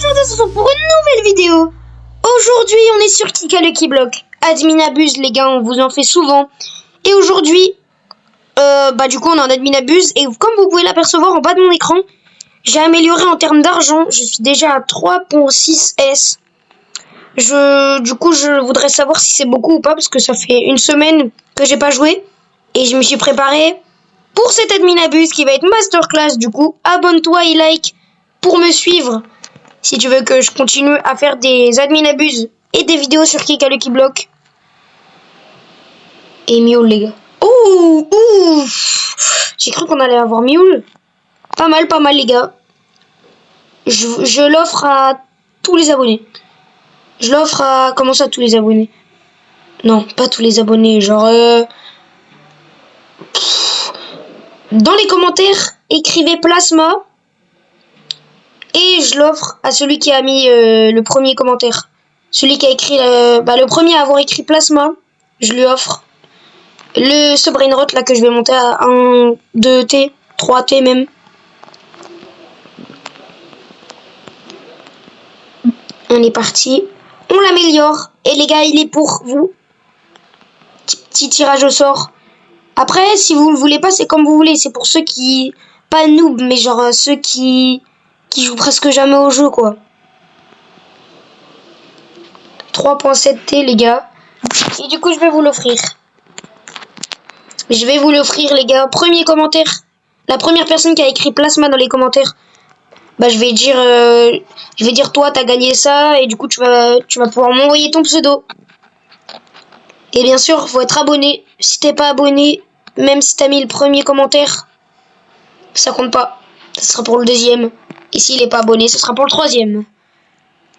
Pour une nouvelle vidéo. Aujourd'hui, on est sur Kika Lucky Block. Admin abuse, les gars, on vous en fait souvent. Et aujourd'hui, du coup, on a un admin abuse. Et comme vous pouvez l'apercevoir en bas de mon écran, j'ai amélioré en termes d'argent. Je suis déjà à 3.6 S. Du coup, je voudrais savoir si c'est beaucoup ou pas, parce que ça fait une semaine que j'ai pas joué. Et je me suis préparé pour cet admin abuse qui va être masterclass. Du coup, abonne-toi et like pour me suivre. Si tu veux que je continue à faire des admin abuse et des vidéos sur Kika Lucky Block. Et Mule, les gars. Ouh, j'ai cru qu'on allait avoir Mule. Pas mal, les gars. Je l'offre à tous les abonnés. Je l'offre à... Comment ça, tous les abonnés? Non, pas tous les abonnés. Genre... Dans les commentaires, écrivez Plasma. Et je l'offre à celui qui a mis le premier commentaire. Celui qui a écrit... le premier à avoir écrit Plasma, je lui offre ce brainrot là que je vais monter à 1, 2T, 3T même. On est parti. On l'améliore. Et les gars, il est pour vous. Petit tirage au sort. Après, si vous ne le voulez pas, c'est comme vous voulez. C'est pour ceux qui... Pas noob, mais genre ceux qui jouent presque jamais au jeu, quoi. 3.7T, les gars. Et du coup, je vais vous l'offrir. Je vais vous l'offrir, les gars. Premier commentaire. La première personne qui a écrit Plasma dans les commentaires. Je vais dire toi, t'as gagné ça. Et du coup, tu vas pouvoir m'envoyer ton pseudo. Et bien sûr, faut être abonné. Si t'es pas abonné, même si t'as mis le premier commentaire, ça compte pas. Ça sera pour le deuxième. Et s'il est pas abonné, ce sera pour le troisième.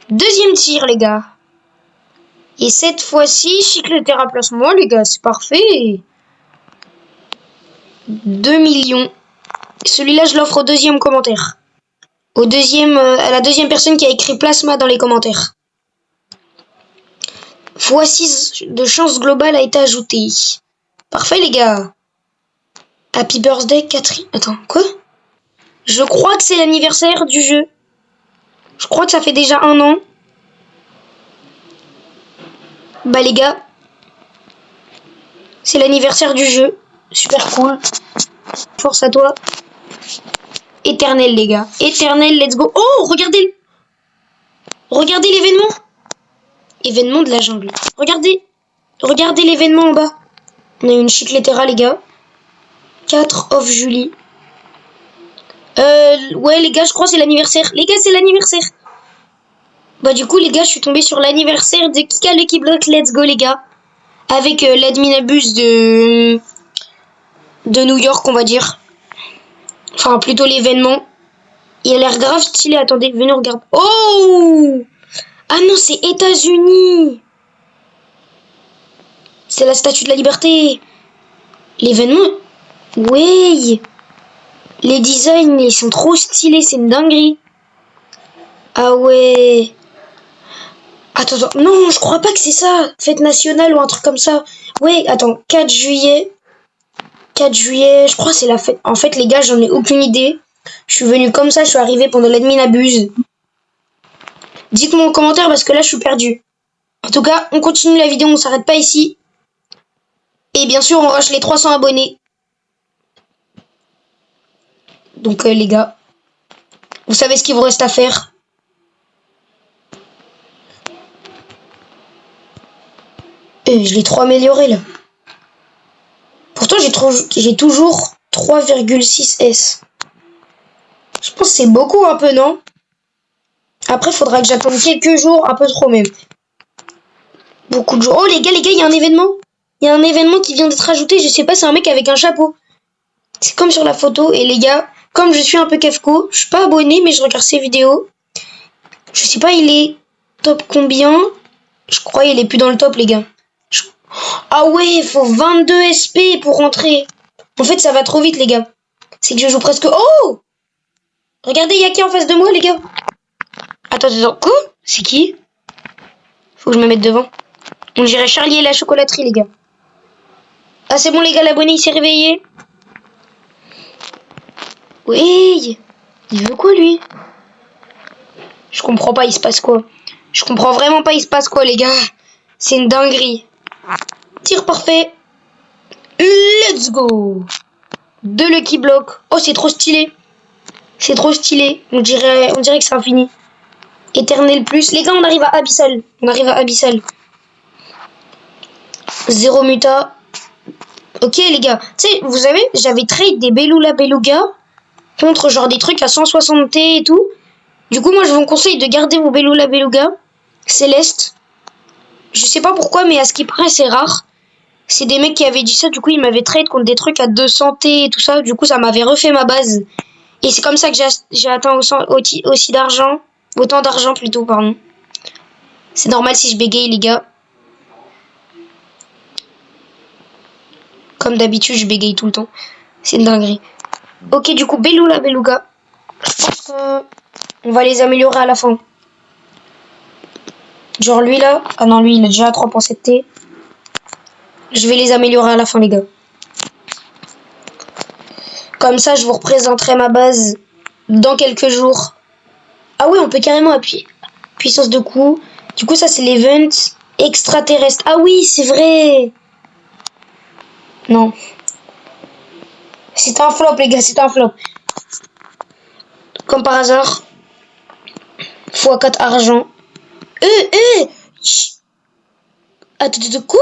Deuxième tir, les gars. Et cette fois-ci, Chicletter à placement, les gars, c'est parfait. 2 millions. Celui-là, je l'offre au deuxième commentaire. À la deuxième personne qui a écrit Plasma dans les commentaires. x6 de chance globale a été ajoutée. Parfait, les gars. Happy birthday, Catherine. Attends, quoi? Je crois que c'est l'anniversaire du jeu. Je crois que ça fait déjà 1 an. Les gars, c'est l'anniversaire du jeu. Super cool. Force à toi. Éternel, les gars. Éternel, let's go. Oh, regardez. Regardez l'événement. Événement de la jungle. Regardez l'événement en bas. On a une Chiclettera, les gars. 4 off Julie. Ouais, les gars, je crois que c'est l'anniversaire. Les gars, c'est l'anniversaire. Du coup, les gars, je suis tombé sur l'anniversaire de Kika Lucky Block. Let's go, les gars. Avec l'admin abuse de New York, on va dire. Enfin, plutôt l'événement. Il a l'air grave stylé. Attendez, venez, regarder. Oh! Ah non, c'est États-Unis. C'est la statue de la liberté. L'événement. Ouais. Les designs, ils sont trop stylés. C'est une dinguerie. Ah ouais. Attends. Non, je crois pas que c'est ça. Fête nationale ou un truc comme ça. Ouais, attends. 4 juillet. 4 juillet. Je crois que c'est la fête. En fait, les gars, j'en ai aucune idée. Je suis venu comme ça. Je suis arrivé pendant l'admin abuse. Dites-moi en commentaire parce que là, je suis perdu. En tout cas, on continue la vidéo. On s'arrête pas ici. Et bien sûr, on rush les 300 abonnés. Donc, les gars, vous savez ce qu'il vous reste à faire. Je l'ai trop amélioré, là. Pourtant, j'ai toujours 3,6 S. Je pense que c'est beaucoup, un peu, non? Après, il faudra que j'attende quelques jours, un peu trop même. Beaucoup de jours. Oh, les gars, il y a un événement. Il y a un événement qui vient d'être ajouté. Je sais pas, c'est un mec avec un chapeau. C'est comme sur la photo. Et les gars, comme je suis un peu Kefko, je suis pas abonné, mais je regarde ses vidéos. Je sais pas, il est top combien? Je crois qu'il est plus dans le top, les gars. Ah ouais, il faut 22 SP pour rentrer. En fait, ça va trop vite, les gars. C'est que je joue presque... Oh! Regardez, il y a qui en face de moi, les gars? Attends. Quoi? C'est qui? Faut que je me mette devant. On dirait Charlie et la chocolaterie, les gars. Ah, c'est bon, les gars, l'abonné, il s'est réveillé. Oui. Il veut quoi, lui? Je comprends pas, il se passe quoi? Je comprends vraiment pas, il se passe quoi, les gars? C'est une dinguerie. Tir parfait. Let's go. De Lucky Block. Oh, c'est trop stylé. C'est trop stylé. On dirait que c'est infini. Éternel plus. Les gars, on arrive à Abyssal. On arrive à Abyssal. 0 muta. Ok, les gars. Tu sais, vous savez, j'avais trade des Belula Beluga contre genre des trucs à 160 T et tout. Du coup, moi, je vous conseille de garder vos Belula Beluga Céleste. Je sais pas pourquoi, mais à ce qui paraît, c'est rare. C'est des mecs qui avaient dit ça, du coup, ils m'avaient trade contre des trucs à 200 T et tout ça. Du coup, ça m'avait refait ma base. Et c'est comme ça que j'ai atteint aussi d'argent. Autant d'argent plutôt, pardon. C'est normal si je bégaye, les gars. Comme d'habitude, je bégaye tout le temps. C'est une dinguerie. Ok, du coup, Belula Beluga. Je pense que on va les améliorer à la fin. Genre lui là. Ah non, lui, il a déjà 3.7 T. Je vais les améliorer à la fin, les gars. Comme ça, je vous représenterai ma base dans quelques jours. Ah oui, on peut carrément appuyer. Puissance de coup. Du coup, ça, c'est l'event extraterrestre. Ah oui, c'est vrai. Non. C'est un flop, les gars, c'est un flop. Comme par hasard. x4 argent. Attends, quoi?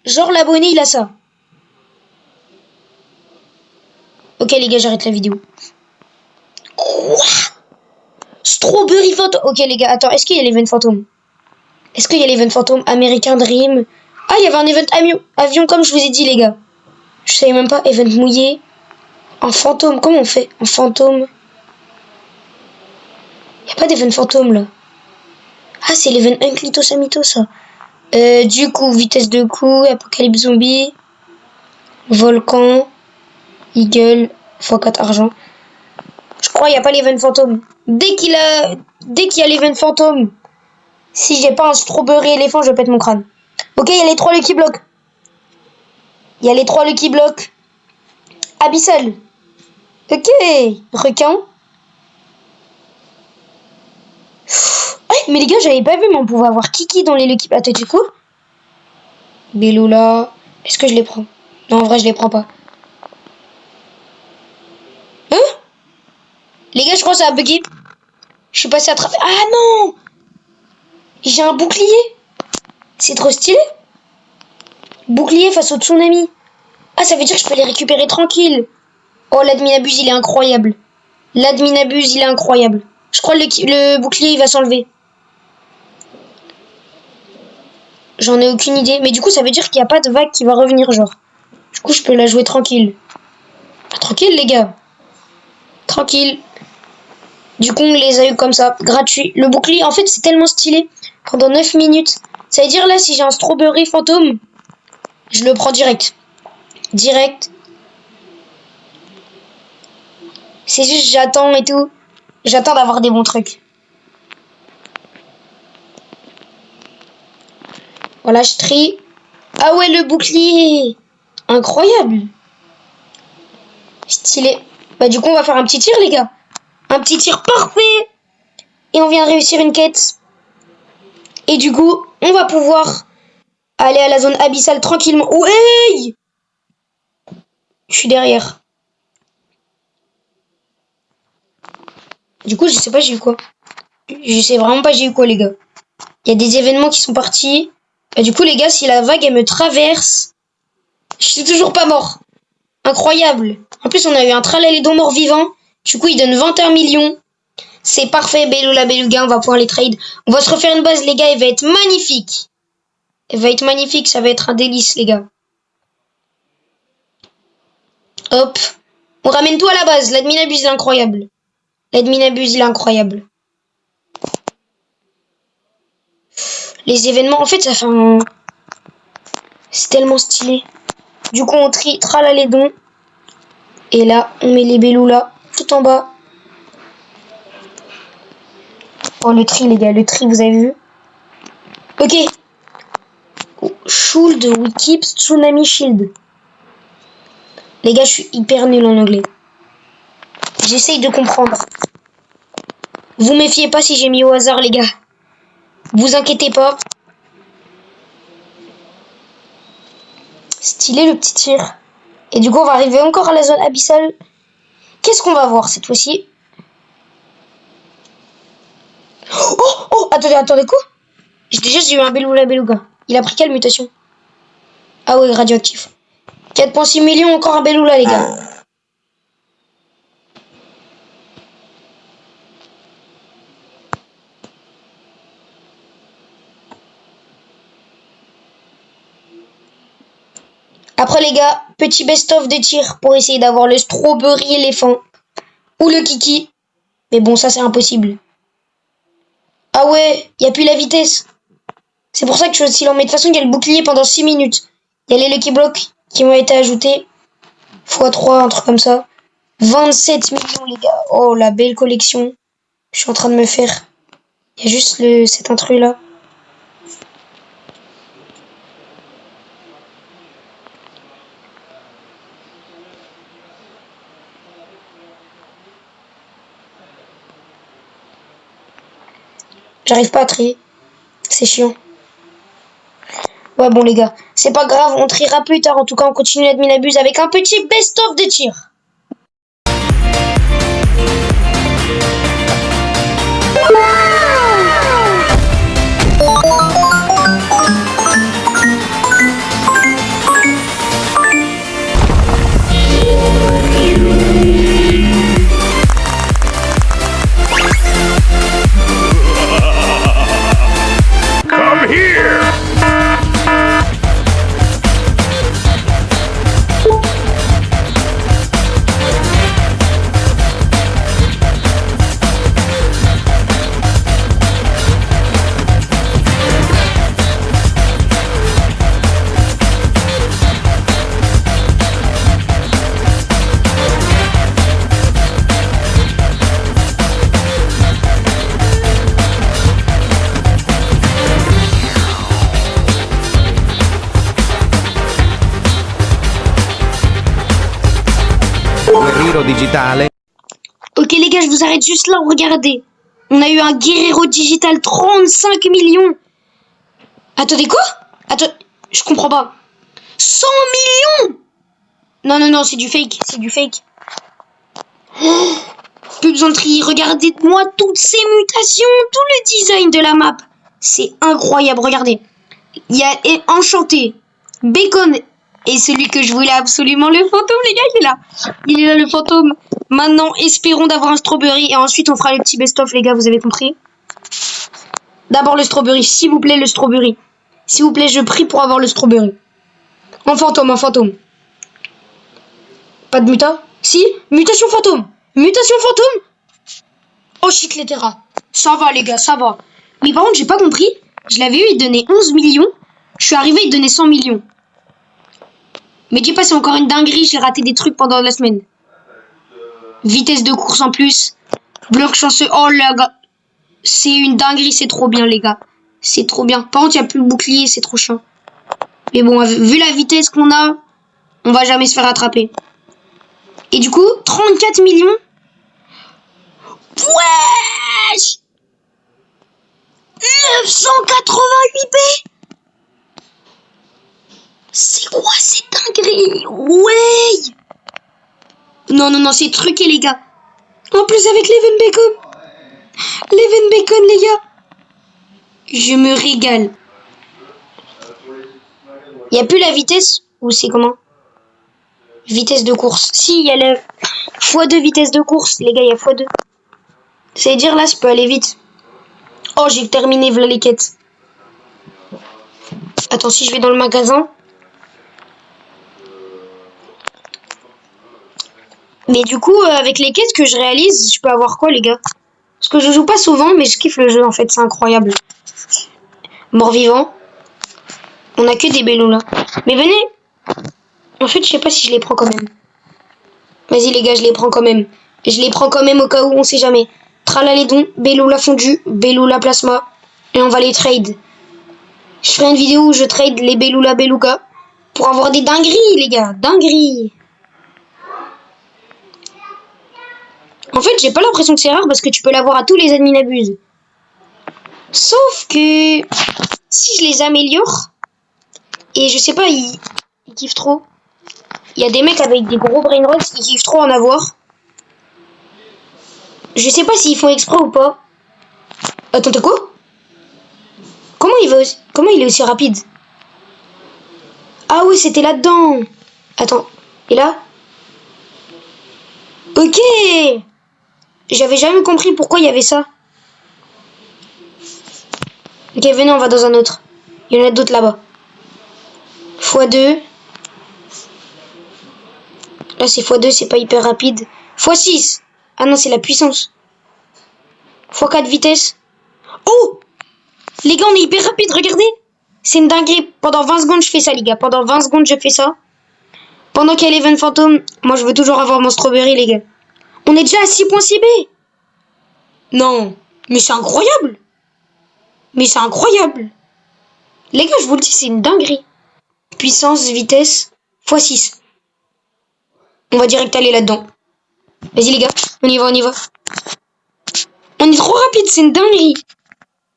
Genre, l'abonné, il a ça. Ok, les gars, j'arrête la vidéo. Quoi? Strawberry Phantom. Ok, les gars, attends, est-ce qu'il y a l'event fantôme? Est-ce qu'il y a l'event fantôme American Dream? Ah, il y avait un event avion, comme je vous ai dit, les gars. Je savais même pas. Event mouillé. En fantôme. Comment on fait? En fantôme. Il n'y a pas d'event fantôme, là. Ah, c'est l'event Unclito Samito, ça. Du coup, vitesse de coup, apocalypse zombie, volcan, eagle, x4 argent. Je crois qu'il n'y a pas l'event fantôme. Dès qu'il y a l'event fantôme, si j'ai pas un strawberry éléphant, je pète mon crâne. Ok, il y a les 3 Lucky Blocks. Il y a les 3 Lucky Blocks. Abyssal. Ok. Requin. Ouais, mais les gars, j'avais pas vu, mais on pouvait avoir Kiki dans les Lucky Blocks. Attends, du coup. Belula. Est-ce que je les prends? Non, en vrai, je les prends pas. Hein? Les gars, je crois que ça a bugué. Je suis passé à travers. Ah non! J'ai un bouclier. C'est trop stylé. Bouclier face au tsunami. Ah, ça veut dire que je peux les récupérer tranquille. Oh, l'admin abuse, il est incroyable. L'admin abuse, il est incroyable. Je crois que le bouclier, il va s'enlever. J'en ai aucune idée. Mais du coup, ça veut dire qu'il n'y a pas de vague qui va revenir, genre. Du coup, je peux la jouer tranquille. Tranquille, les gars. Tranquille. Du coup, on les a eu comme ça, gratuit. Le bouclier, en fait, c'est tellement stylé. Pendant 9 minutes. Ça veut dire, là, si j'ai un strawberry fantôme, je le prends direct. Direct. C'est juste, j'attends et tout. J'attends d'avoir des bons trucs. Voilà, je trie. Ah ouais, le bouclier. Incroyable. Stylé. Bah du coup, on va faire un petit tir, les gars. Un petit tir parfait. Et on vient de réussir une quête. Et du coup, on va pouvoir aller à la zone abyssale tranquillement. Oh, hey! Je suis derrière. Du coup, je sais pas, j'ai eu quoi. Je sais vraiment pas, j'ai eu quoi, les gars. Il y a des événements qui sont partis. Bah, du coup, les gars, si la vague, elle me traverse, je suis toujours pas mort. Incroyable. En plus, on a eu un tralalédon mort-vivant. Du coup, il donne 21 millions. C'est parfait, Belula Beluga, on va pouvoir les trade. On va se refaire une base, les gars, elle va être magnifique. Elle va être magnifique, ça va être un délice, les gars. Hop. On ramène tout à la base. L'admin abuse, il est incroyable. L'admin abuse, il est incroyable. Les événements, en fait, ça fait un... C'est tellement stylé. Du coup, on tralalédon. Et là, on met les Belula tout en bas. Oh, le tri, les gars, le tri, vous avez vu? Ok. Shield, Wikip, Tsunami Shield. Les gars, je suis hyper nul en anglais. J'essaye de comprendre. Vous méfiez pas si j'ai mis au hasard, les gars. Vous inquiétez pas. Stylé le petit tir. Et du coup, on va arriver encore à la zone abyssale. Qu'est-ce qu'on va voir cette fois-ci? Oh, attendez, quoi? Déjà, j'ai eu un Belula Beluga. Il a pris quelle mutation? Ah ouais, radioactif. 4,6 millions, encore un Belula, les gars. Après, les gars, petit best-of de tir pour essayer d'avoir le strawberry éléphant. Ou le kiki. Mais bon, ça, c'est impossible. Ah ouais, il n'y a plus la vitesse. C'est pour ça que je suis aussi lent. Mais de toute façon, il y a le bouclier pendant 6 minutes. Il y a les Lucky Blocks qui ont été ajoutés. x3, un truc comme ça. 27 millions, les gars. Oh, la belle collection. Je suis en train de me faire. Il y a juste cet intrus là. J'arrive pas à trier. C'est chiant. Ouais, bon, les gars. C'est pas grave, on triera plus tard. En tout cas, on continue l'admin-abuse avec un petit best-of de tir. Come here! Guerriero digitale. Ok, les gars, je vous arrête juste là. Regardez. On a eu un Guerrero digital 35 millions. Attendez, quoi? Attends, je comprends pas. 100 millions! Non, c'est du fake. C'est du fake. Oh, plus besoin de trier. Regardez-moi toutes ces mutations. Tout le design de la map. C'est incroyable. Regardez. Il y a Enchanté, Bacon et celui que je voulais absolument, le fantôme, les gars, il est là. Il est là, le fantôme. Maintenant, espérons d'avoir un strawberry et ensuite on fera le petit best-of, les gars, vous avez compris? D'abord le strawberry, s'il vous plaît, le strawberry. S'il vous plaît, je prie pour avoir le strawberry. En fantôme, en fantôme. Pas de muta? Si, mutation fantôme. Mutation fantôme. Oh shit, les terras. Ça va, les gars, ça va. Mais par contre, j'ai pas compris. Je l'avais eu, il donnait 11 millions. Je suis arrivé, il donnait 100 millions. Mais dis pas, c'est encore une dinguerie. J'ai raté des trucs pendant la semaine. Vitesse de course en plus. Bloc chanceux. Oh là, gars. C'est une dinguerie, c'est trop bien, les gars. C'est trop bien. Par contre, il n'y a plus le bouclier, c'est trop chiant. Mais bon, vu la vitesse qu'on a, on va jamais se faire attraper. Et du coup, 34 millions. Wesh! 988 B. C'est quoi cette dinguerie? Ouais. Non, c'est truqué, les gars. En plus, avec l'Even Bacon. L'Even Bacon, les gars. Je me régale. Il n'y a plus la vitesse? Ou c'est comment? Vitesse de course. Si, il y a le x2 vitesse de course. Les gars, il y a x2. C'est-à-dire, là, je peux aller vite. Oh, j'ai terminé, voilà les quêtes. Attends, si je vais dans le magasin. Mais du coup, avec les quêtes que je réalise, je peux avoir quoi, les gars? Parce que je joue pas souvent, mais je kiffe le jeu, en fait. C'est incroyable. Mort-vivant. On a que des bellos, là. Mais venez. En fait, je sais pas si je les prends quand même. Vas-y, les gars, je les prends quand même. Je les prends quand même au cas où, on sait jamais. Tralalédon, Belula fondu, Belula plasma. Et on va les trade. Je ferai une vidéo où je trade les Belula Beluga. Pour avoir des dingueries, les gars. Dingueries. En fait, j'ai pas l'impression que c'est rare parce que tu peux l'avoir à tous les admin abuse. Sauf que si je les améliore, et je sais pas, ils kiffent trop. Il y a des mecs avec des gros brain rots qui kiffent trop en avoir. Je sais pas s'ils font exprès ou pas. Attends, t'as quoi? Comment il est aussi rapide? Ah oui, c'était là-dedans. Attends, et là? Ok. J'avais jamais compris pourquoi il y avait ça. Ok, venez, on va dans un autre. Il y en a d'autres là-bas. x2. Là, c'est x2, c'est pas hyper rapide. x6. Ah non, c'est la puissance. x4 vitesse. Oh! Les gars, on est hyper rapide, regardez. C'est une dinguerie. Pendant 20 secondes, je fais ça, les gars. Pendant 20 secondes, je fais ça. Pendant qu'il y a l'event fantôme, moi, je veux toujours avoir mon strawberry, les gars. On est déjà à 6.6 B. Non. Mais c'est incroyable. Mais c'est incroyable. Les gars, je vous le dis, c'est une dinguerie. Puissance, vitesse, x6. On va direct aller là-dedans. Vas-y, les gars. On y va, on y va. On est trop rapide, c'est une dinguerie.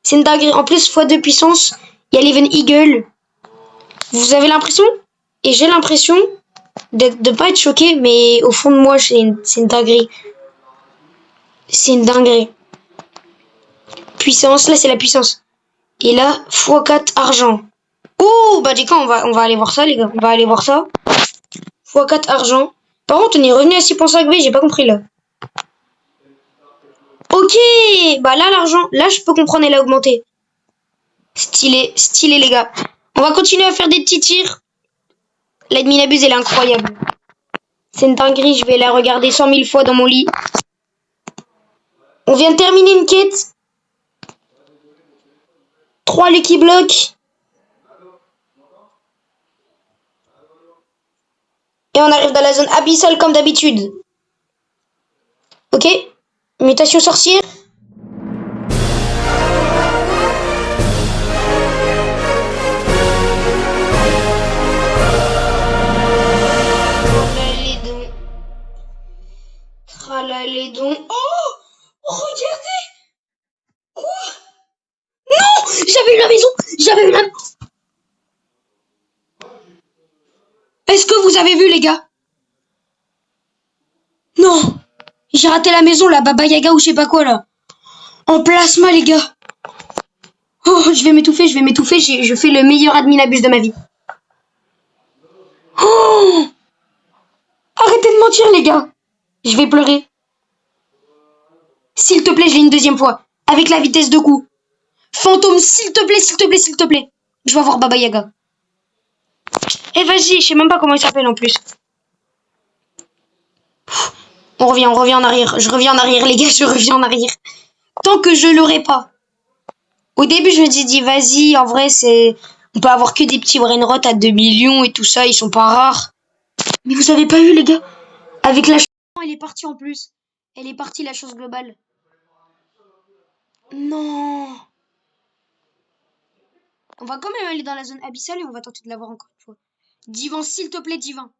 C'est une dinguerie. En plus, x2 puissance, il y a l'Even Eagle. Vous avez l'impression, et j'ai l'impression, de pas être choqué, mais au fond de moi, c'est une dinguerie. C'est une dinguerie. Puissance, là, c'est la puissance. Et là, x4 argent. Oh, bah, du coup, on va aller voir ça, les gars. On va aller voir ça. x4 argent. Par contre, on est revenu à 6.5 B, j'ai pas compris, là. Ok, bah là, l'argent, là, je peux comprendre, elle a augmenté. Stylé, stylé, les gars. On va continuer à faire des petits tirs. L'admin abuse, elle est incroyable. C'est une dinguerie, je vais la regarder 100 000 fois dans mon lit. On vient de terminer une quête. 3 Lucky Blocks. Et on arrive dans la zone abyssale comme d'habitude. Ok. Mutation sorcière. Les dons. Oh, regardez. Quoi? Non, j'avais eu la maison. J'avais eu la... Est-ce que vous avez vu, les gars? Non. J'ai raté la maison, la Baba Yaga ou je sais pas quoi, là. En plasma, les gars. Oh, je vais m'étouffer. Je fais le meilleur admin abuse de ma vie. Oh, arrêtez de mentir, les gars. Je vais pleurer. S'il te plaît, je l'ai une deuxième fois. Avec la vitesse de coup. Fantôme, s'il te plaît, s'il te plaît, s'il te plaît. Je vais voir Baba Yaga. Eh, vas-y, je sais même pas comment il s'appelle en plus. On revient en arrière. Je reviens en arrière, les gars, je reviens en arrière. Tant que je l'aurai pas. Au début, je me suis dit, vas-y, en vrai, c'est... On peut avoir que des petits brainrots à 2 millions et tout ça, ils sont pas rares. Mais vous avez pas vu, les gars? Avec la... Elle est partie en plus. Elle est partie, la chose globale. Non. On va quand même aller dans la zone abyssale et on va tenter de l'avoir encore une fois. Divan, s'il te plaît, Divan.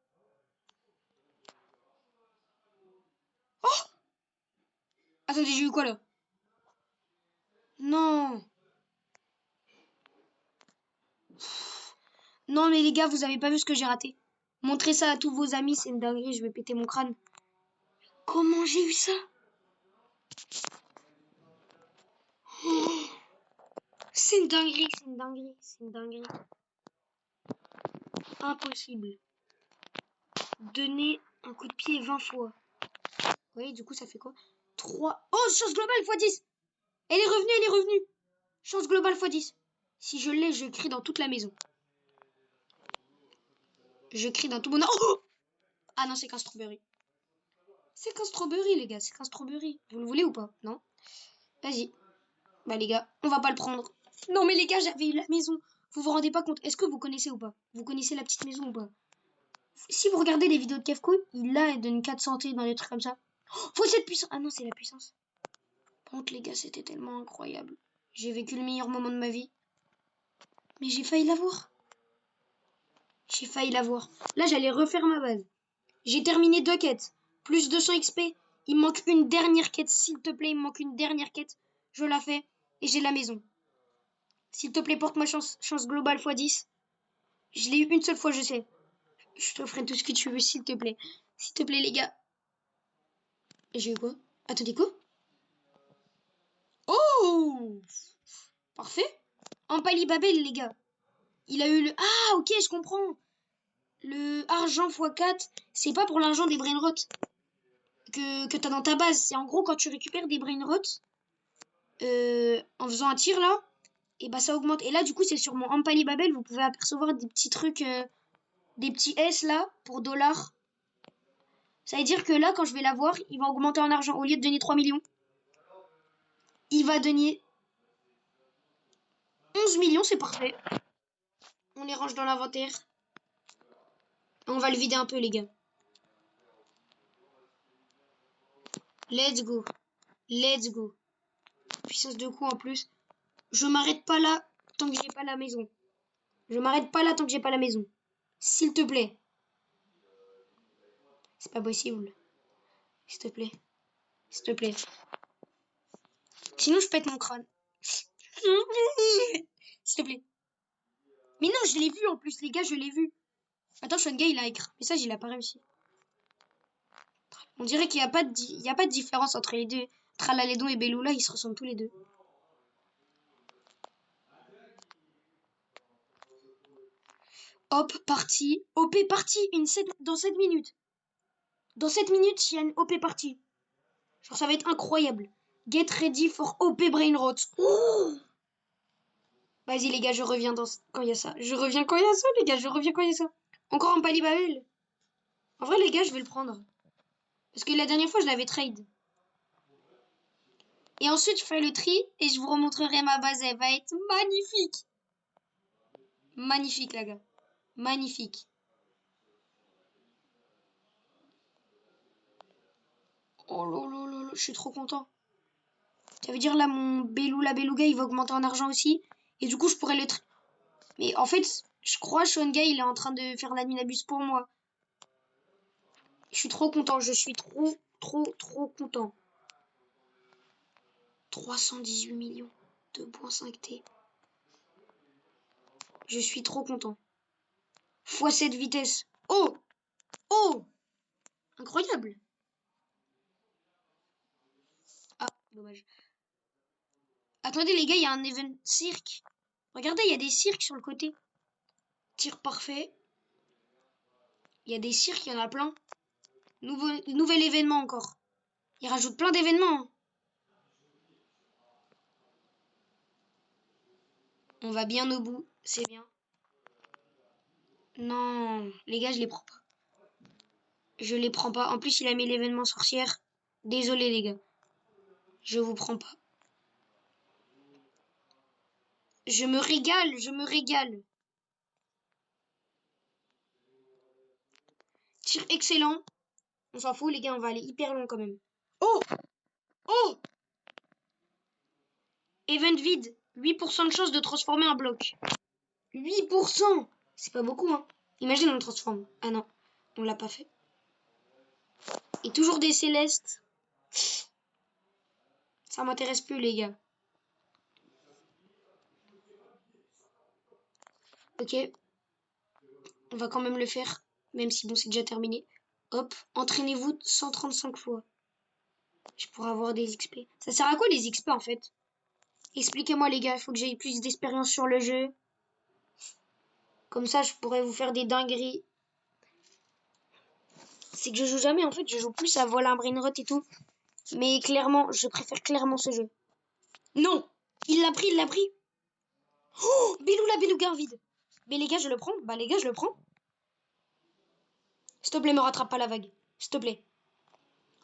Oh! Attendez, j'ai eu quoi là? Non. Non, mais les gars, vous avez pas vu ce que j'ai raté. Montrez ça à tous vos amis, c'est une dinguerie, je vais péter mon crâne. Comment j'ai eu ça? Oh, c'est une dinguerie, c'est une dinguerie, c'est une dinguerie. Impossible. Donner un coup de pied 20 fois. Vous voyez, du coup, ça fait quoi? 3. Oh, chance globale x10. Elle est revenue, elle est revenue. Chance globale x10. Si je l'ai, je crie dans toute la maison. Je crie dans tout mon... Oh, ah non, c'est qu'un strawberry. C'est qu'un strawberry, les gars, c'est qu'un strawberry. Vous le voulez ou pas? Non? Vas-y. Bah les gars, on va pas le prendre. Non mais les gars, j'avais eu la maison. Vous vous rendez pas compte? Est-ce que vous connaissez ou pas? Vous connaissez la petite maison ou pas? Si vous regardez les vidéos de Kefko, il a donne 4 santé dans des trucs comme ça. Oh, faut cette puissance. Ah non, c'est la puissance. Par contre, les gars, c'était tellement incroyable. J'ai vécu le meilleur moment de ma vie. Mais j'ai failli l'avoir. J'ai failli l'avoir. Là, j'allais refaire ma base. J'ai terminé 2 quêtes. Plus 200 XP. Il me manque une dernière quête, s'il te plaît. Il me manque une dernière quête. Je la fais et j'ai la maison. S'il te plaît, porte-moi chance. Chance globale x10. Je l'ai eu une seule fois, je sais. Je t'offre tout ce que tu veux, s'il te plaît. S'il te plaît, les gars. Et j'ai eu quoi? Attendez, quoi? Oh! Parfait. Empali Babel, les gars. Il a eu le... Ah, ok, je comprends. Le argent x4, c'est pas pour l'argent des brainrots que t'as dans ta base. C'est en gros quand tu récupères des brainrots en faisant un tir là, et bah ça augmente. Et là, du coup, c'est sur mon Empali Babel, vous pouvez apercevoir des petits trucs, des petits S là pour dollars. Ça veut dire que là, quand je vais l'avoir, il va augmenter en argent. Au lieu de donner 3 millions, il va donner 11 millions, c'est parfait. On les range dans l'inventaire. On va le vider un peu, les gars. Let's go. Let's go. Puissance de coup en plus. Je m'arrête pas là tant que j'ai pas la maison. Je m'arrête pas là tant que j'ai pas la maison. S'il te plaît. C'est pas possible. S'il te plaît. S'il te plaît. Sinon, je pète mon crâne. S'il te plaît. Mais non, je l'ai vu en plus, les gars, je l'ai vu. Attends, Shunga, il a écrit. Message, il a pas réussi. On dirait qu'il n'y a, a pas de différence entre les deux. Tralaledon et Belloula, ils se ressemblent tous les deux. Hop, parti. OP parti dans 7 minutes. Dans 7 minutes, il y a une OP partie. Genre, ça va être incroyable. Get ready for OP Brainrot. Oh, vas-y, les gars, je reviens quand il y a ça. Je reviens quand il y a ça, les gars. Je reviens quand il y a ça. Encore un Palibabel. En vrai, les gars, je vais le prendre. Parce que la dernière fois, je l'avais trade. Et ensuite, je ferai le tri et je vous remontrerai ma base. Elle va être magnifique. Magnifique, les gars. Magnifique. Oh là, je suis trop content. Ça veut dire là, mon Beluga, il va augmenter en argent aussi. Et du coup, je pourrais le... Mais en fait, je crois Shonga, il est en train de faire la Nunabus pour moi. Je suis trop content. Je suis trop content. 318 millions. 2.5T. Je suis trop content. x7 vitesse. Oh! Oh! Incroyable. Ah, dommage. Attendez, les gars, il y a un event cirque. Regardez, il y a des cirques sur le côté. Tir parfait. Il y a des cirques, il y en a plein. Nouvel événement encore. Il rajoute plein d'événements. On va bien au bout, c'est bien. Non, les gars, je les prends pas. Je les prends pas. En plus, il a mis l'événement sorcière. Désolé, les gars. Je vous prends pas. Je me régale, je me régale. Tir excellent. On s'en fout, les gars, on va aller hyper long quand même. Oh! Oh! Event vide. 8% de chance de transformer un bloc. 8%! C'est pas beaucoup, hein. Imagine, on le transforme. Ah non, on l'a pas fait. Et toujours des célestes. Ça m'intéresse plus, les gars. Ok. On va quand même le faire. Même si, bon, c'est déjà terminé. Hop. Entraînez-vous 135 fois. Je pourrais avoir des XP. Ça sert à quoi, les XP, en fait? Expliquez-moi, les gars. Il faut que j'aie plus d'expérience sur le jeu. Comme ça, je pourrais vous faire des dingueries. C'est que je joue jamais, en fait. Je joue plus à Voilà un Brainrot et tout. Mais clairement, je préfère clairement ce jeu. Non! Il l'a pris, il l'a pris. Oh! Beluga en vide. Mais les gars, je le prends. Bah, les gars, je le prends. S'il te plaît, me rattrape pas la vague. S'il te plaît.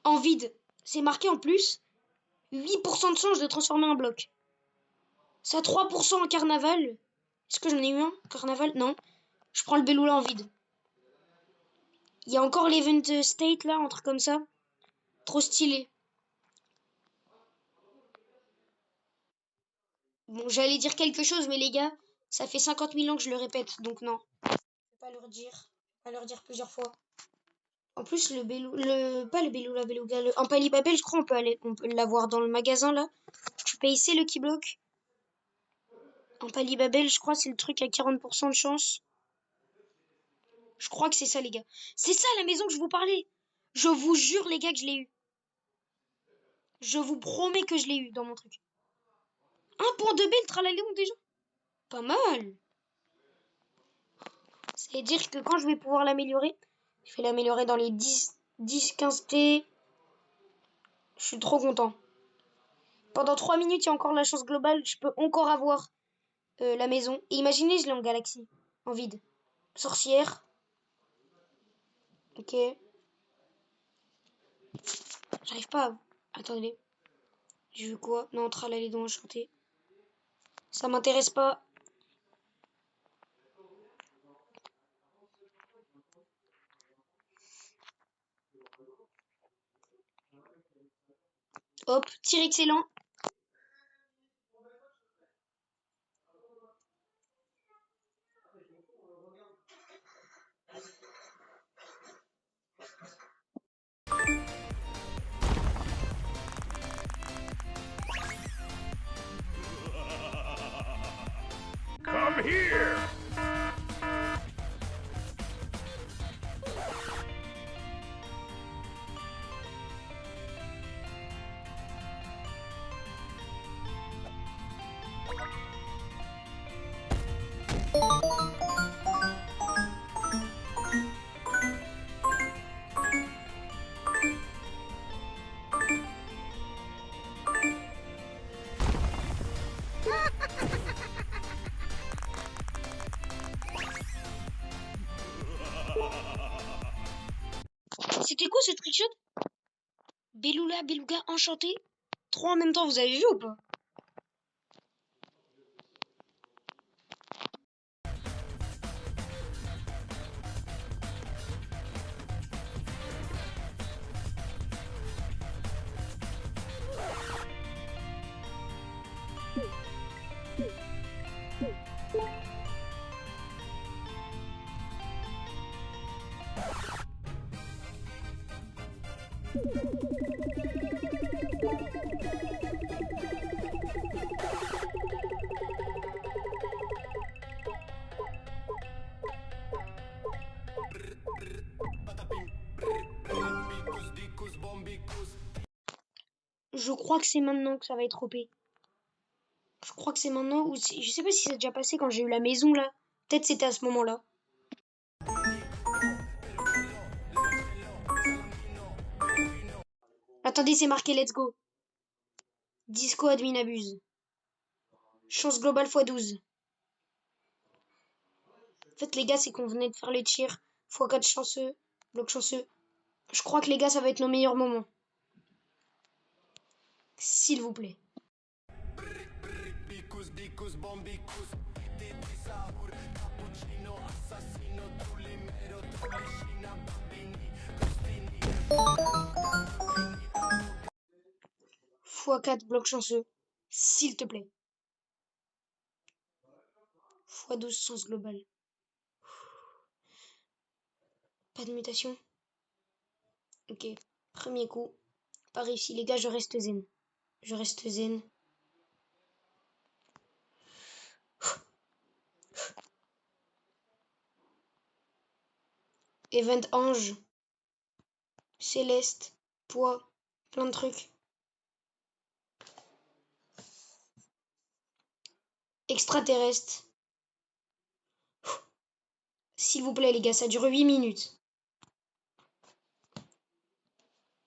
En vide. C'est marqué en plus. 8% de chance de transformer un bloc. Ça 3% en carnaval. Est-ce que j'en ai eu un? Carnaval? Non. Je prends le Belula en vide. Il y a encore l'event state là, un truc comme ça. Trop stylé. Bon, j'allais dire quelque chose, mais les gars, ça fait 50 000 ans que je le répète, donc non. Je vais pas leur dire. Je vais pas leur dire plusieurs fois. En plus, pas le Belou, la Beluga, le Impalibabel, je crois, on peut l'avoir dans le magasin, là. Tu payes c'est le Keyblok. Impalibabel, je crois, c'est le truc à 40% de chance. Je crois que c'est ça, les gars. C'est ça, la maison que je vous parlais. Je vous jure, les gars, que je l'ai eu. Je vous promets que je l'ai eu dans mon truc. 1.2B, le Tralaléon, déjà. Pas mal. C'est-à-dire que quand je vais pouvoir l'améliorer, je vais l'améliorer dans les 10-15T. Je suis trop content. Pendant 3 minutes, il y a encore la chance globale. Je peux encore avoir la maison. Et imaginez, je l'ai en galaxie. En vide. Sorcière. Ok. J'arrive pas à... Attendez. J'ai vu quoi? Non, Tralaléon enchanté. Ça m'intéresse pas. Hop, tir excellent. Come here! C'était quoi ce trickshot? Belula, Beluga, enchanté. 3 en même temps, vous avez vu ou pas? Je crois que c'est maintenant que ça va être OP. Je crois que c'est maintenant ou je sais pas si c'est déjà passé quand j'ai eu la maison là. Peut-être c'était à ce moment-là. Attendez, c'est marqué let's go. Disco admin abuse. Chance globale x12. En fait, les gars, c'est qu'on venait de faire les tirs x4 chanceux, bloc chanceux. Je crois que les gars, ça va être nos meilleurs moments. S'il vous plaît. x4 bloc chanceux. S'il te plaît. x12 chance globale. Pas de mutation. Ok. Premier coup. Pas réussi. Les gars, je reste zen. Je reste zen. Event ange. Céleste. Poids. Plein de trucs. Extraterrestre. S'il vous plaît, les gars, ça dure 8 minutes.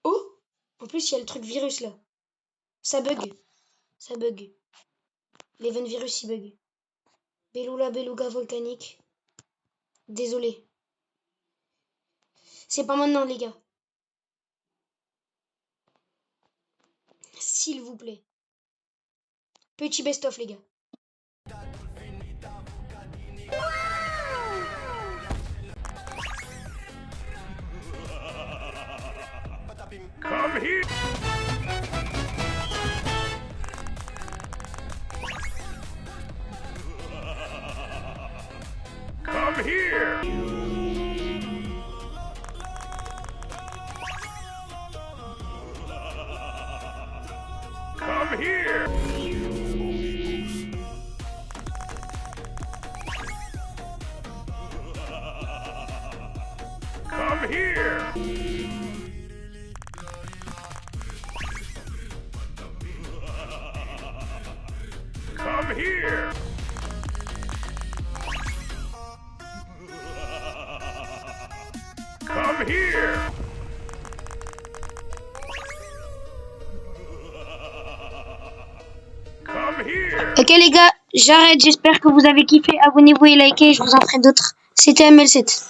Oh! En plus, il y a le truc virus, là. Ça bug. Ça bug. L'event virus, il bug. Belula, Beluga volcanique. Désolé. C'est pas maintenant, les gars. S'il vous plaît. Petit best-of, les gars. Come here! Come here! Come here. Come here. Come here. Come here. Come here. Ok les gars, j'arrête. J'espère que vous avez kiffé. Abonnez-vous et likez. Je vous en ferai d'autres. C'était ML7.